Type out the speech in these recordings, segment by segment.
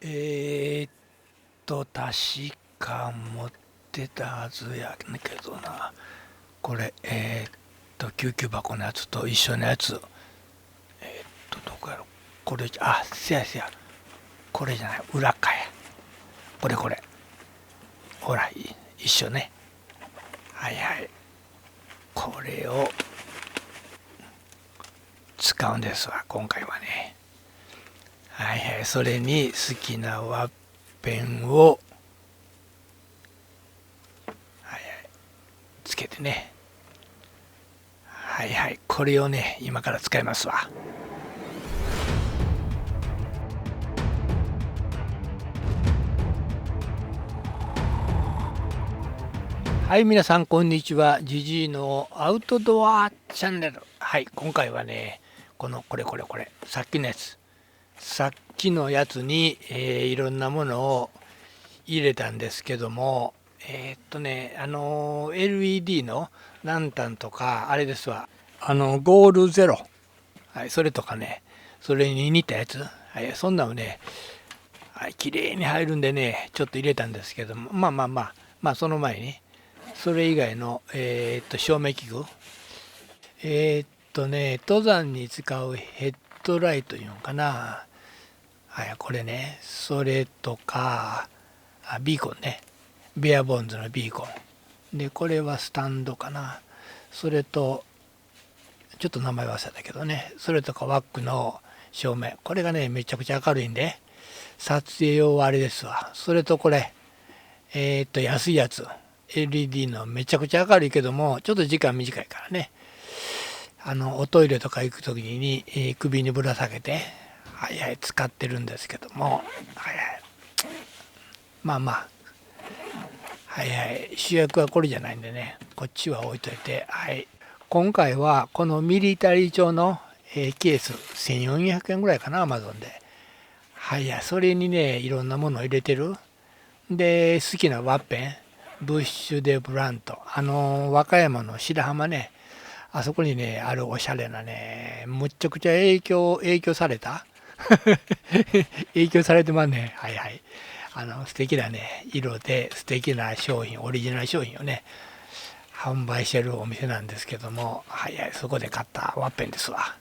えーっ確か持ってたはずやけどな。これ、救急箱のやつと一緒のやつ。どこやろ。これ、せやせや。これじゃない。裏かや。これ。ほら、一緒ね。はいはい。これを使うんですわ、今回はね。はいはい。それに好きなワッペンを、はいはい、つけてね。はいはい。これをね、今から使いますわ。はい、皆さん、こんにちは。ジジイのアウトドアチャンネル。はい、今回はね、これ、さっきのやつ。さっきのやつに、いろんなものを入れたんですけども、LED のランタンとか、あれですわ、ゴールゼロ。はい、それとかね、それに似たやつ。はい、そんなのね、はい、綺麗に入るんでね、ちょっと入れたんですけども、まあ、その前に、それ以外の、照明器具。登山に使うヘッドライトいうのかな。はい、これね、それとか、ビーコンね。ベアボンズのビーコン。で、これはスタンドかな。それと、ちょっと名前忘れたけどね。それとかワックの照明。これがね、めちゃくちゃ明るいんで、撮影用はあれですわ。それとこれ、安いやつ。LED のめちゃくちゃ明るいけども、ちょっと時間短いからね。おトイレとか行く時に、首にぶら下げて、はいはい、使ってるんですけども、はいはい。まあまあ、はいはい。主役はこれじゃないんでね、こっちは置いといて、はい。今回はこのミリタリー調の、ケース、1400円ぐらいかな、アマゾンで。はいはい。それにね、いろんなものを入れてる。で、好きなワッペン、ブッシュ・デ・ブラント。和歌山の白浜ね、あそこにね、あるおしゃれなね、むっちゃくちゃ影響された影響されてますね。はいはい。素敵なね、色で素敵な商品、オリジナル商品をね、販売してるお店なんですけども、はいはい、そこで買ったワッペンですわ。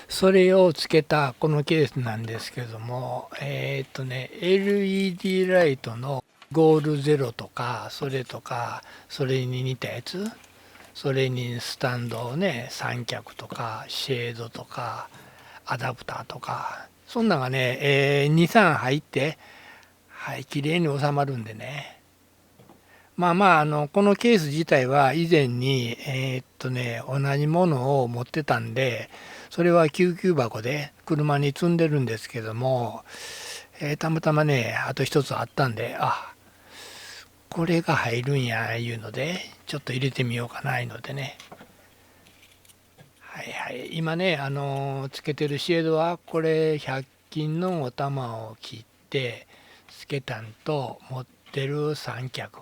それをつけたこのケースなんですけども、LED ライトのゴールゼロとか、それとか、それに似たやつ、それにスタンドをね、三脚とか、シェードとか、アダプターとか、そんなんがね、2、3入って、はい、綺麗に収まるんでね。まあまあ、このケース自体は以前に、同じものを持ってたんで、それは救急箱で車に積んでるんですけども、たまたまね、あと一つあったんで、これが入るんや、いうので、ちょっと入れてみようかな、いうのでね。はいはい。今ね、つけてるシェードは、これ、100均のお玉を切って、つけたんと、持ってる三脚。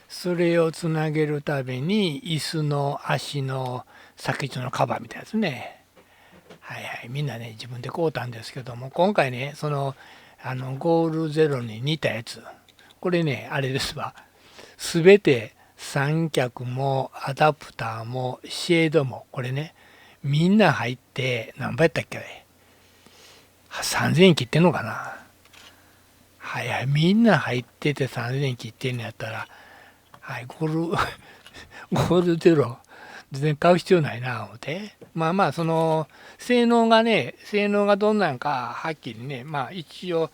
それをつなげるために、椅子の足の先っちょのカバーみたいなやつね。はいはい。みんなね、自分で買うたんですけども、今回ね、ゴールゼロに似たやつ。これね、あれですわ。すべて三脚もアダプターもシェードも、これね、みんな入って何倍やったっけ？ 3000 円切ってんのかな。はいはい。みんな入ってて3000円切ってんのやったら、はい、ゴールゼロ、全然買う必要ないな、思って。まあまあ、性能がどんなんか、はっきりね、まあ一応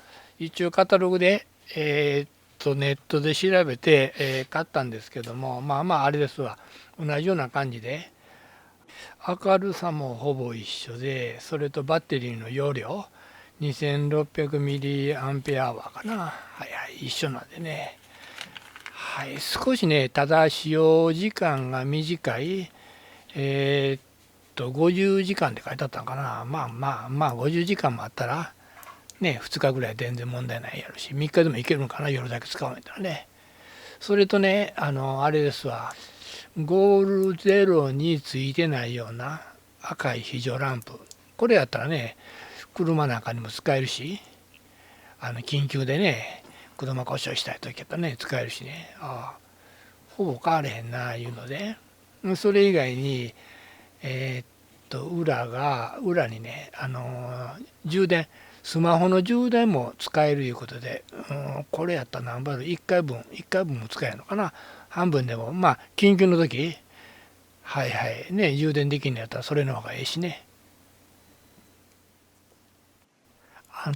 カタログで、ネットで調べて、買ったんですけども、まあまあ、あれですわ。同じような感じで、明るさもほぼ一緒で、それとバッテリーの容量、2600ミリアンペアワーかな。はいはい、一緒なんでね。はい、少しね、ただ使用時間が短い、50時間って書いてあったのかな。まあ、50時間もあったら、ね、2日ぐらい全然問題ないやろし、3日でもいけるのかな、夜だけ使うんやったらね。それとね、あれですわ、ゴールゼロについてないような赤い非常ランプ。これやったらね、車なんかにも使えるし、緊急でね車故障したい時やったらね使えるしね、ほぼ変われへんないうので、それ以外に裏にね、充電、スマホの充電も使えるいうことで、これやったら何バル1回分も使えるのかな、半分でもまあ緊急の時ね充電できんのやったらそれの方がええしね。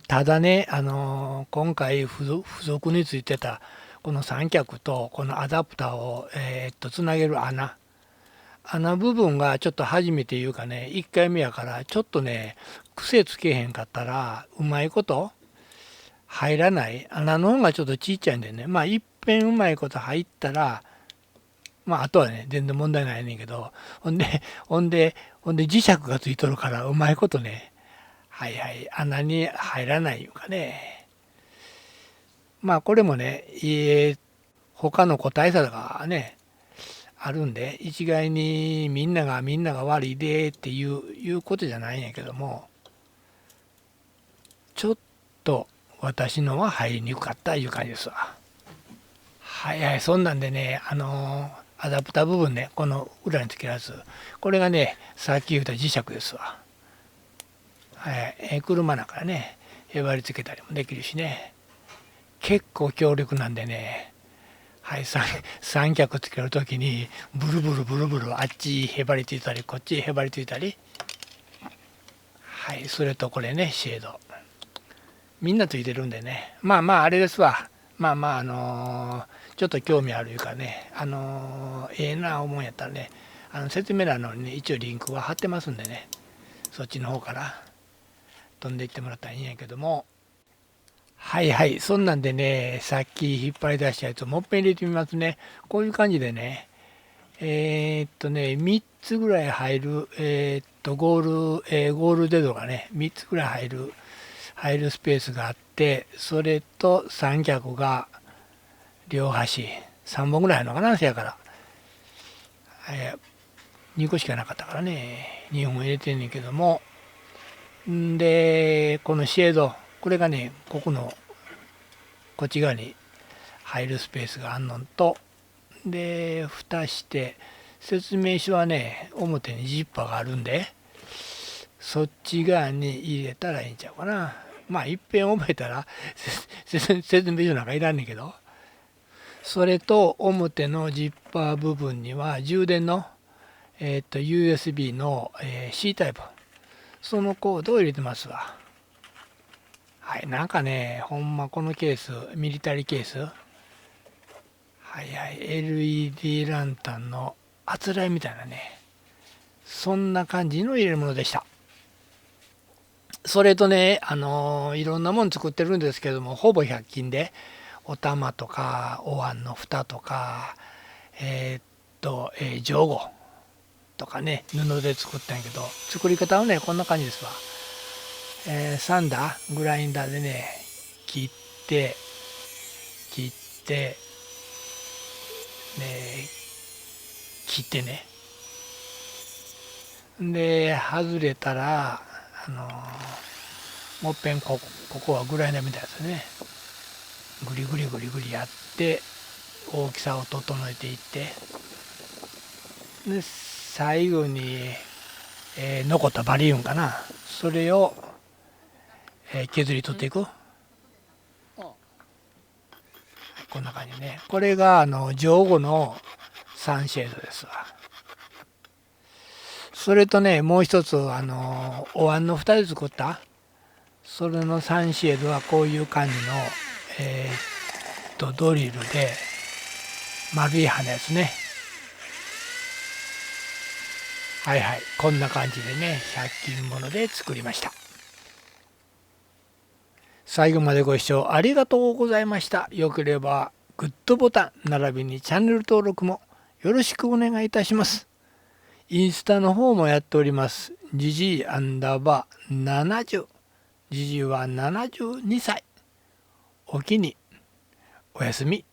ただね、今回付属についてたこの三脚とこのアダプターをつなげる穴部分がちょっと初めていうかね1回目やからちょっとね癖つけへんかったらうまいこと入らない。穴の方がちょっとちっちゃいんでね、まあいっぺんうまいこと入ったらまああとはね全然問題ないねんけど、ほんで磁石がついとるからうまいことね穴に入らないいうかね。まあこれもね他の個体差がねあるんで一概にみんなが悪いでっていうことじゃないんやけども、ちょっと私のは入りにくかったいう感じですわ。そんなんでねアダプター部分ね、この裏につけるやつ、これがねさっき言った磁石ですわ。車なんかねへばりつけたりもできるしね、結構強力なんでね、三脚つける時にブルブルあっちへばりついたりこっちへばりついたり、それとこれねシェードみんなついてるんでね、まああれですわ。ちょっと興味あるいうかねええな思うんやったらね説明欄のにね一応リンクは貼ってますんでね、そっちの方から飛んでいってもらったらいいんやけども、そんなんでねさっき引っ張り出したやつをもっぺん入れてみますね。こういう感じでね3つぐらい入るゴールデードがね3つぐらい入るスペースがあって、それと三脚が両端3本ぐらいあるのかな、せやから、2個しかなかったからね2本入れてんねんけども、んでこのシェード、これがねこっち側に入るスペースがあんのと、で蓋して説明書はね表にジッパーがあるんでそっち側に入れたらいいんちゃうかな。まあいっぺん覚えたら説明書なんかいらんねんけど、それと表のジッパー部分には充電の、USB の、C タイプ、そのコードを入れてますわ。なんかねほんまこのケースミリタリーケース、LED ランタンのあつらいみたいなね、そんな感じの入れ物でした。それとねいろんなもの作ってるんですけども、ほぼ100均でお玉とかお椀の蓋とか上後とかね布で作ったんやけど、作り方はねこんな感じですわ。サンダーグラインダーでね切って切ってね、で外れたらもっぺんここはグラインダーみたいですね、グリグリやって大きさを整えていって、で最後に、残ったバリウムかな、それを、削り取っていく。こんな感じね。これが上後のサンシェードですわ。それとねもう一つお椀の蓋で作ったそれのサンシェードはこういう感じのドリルで丸い羽ですね。こんな感じでね100均もので作りました。最後までご視聴ありがとうございました。よければグッドボタン並びにチャンネル登録もよろしくお願いいたします。インスタの方もやっております。ジジイ_70、ジジイは72歳。おきにおやすみ。